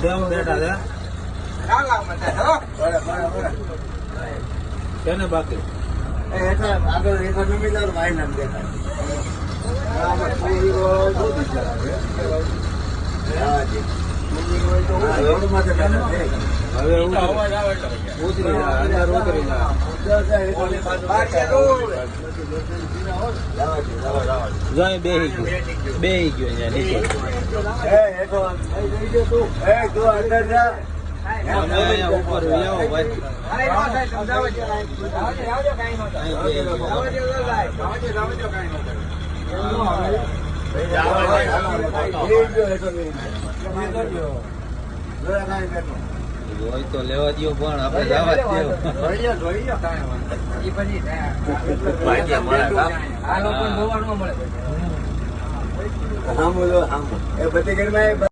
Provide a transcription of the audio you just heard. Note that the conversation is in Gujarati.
કેમ બેઠા છે? કેને બાકી? આગળ રેખા જમીદાર ભાઈ નામ દેખાય. હવે ઉતરી જા, અંદર ઉતરી જા. જો અહીં બેહી ગયો અહીંયા નીચે. અમે અહીંયા ઉપર આવો ભાઈ. હોય તો લેવા દો પણ આપણે જવા જ દેવું. બધી ઘરમાં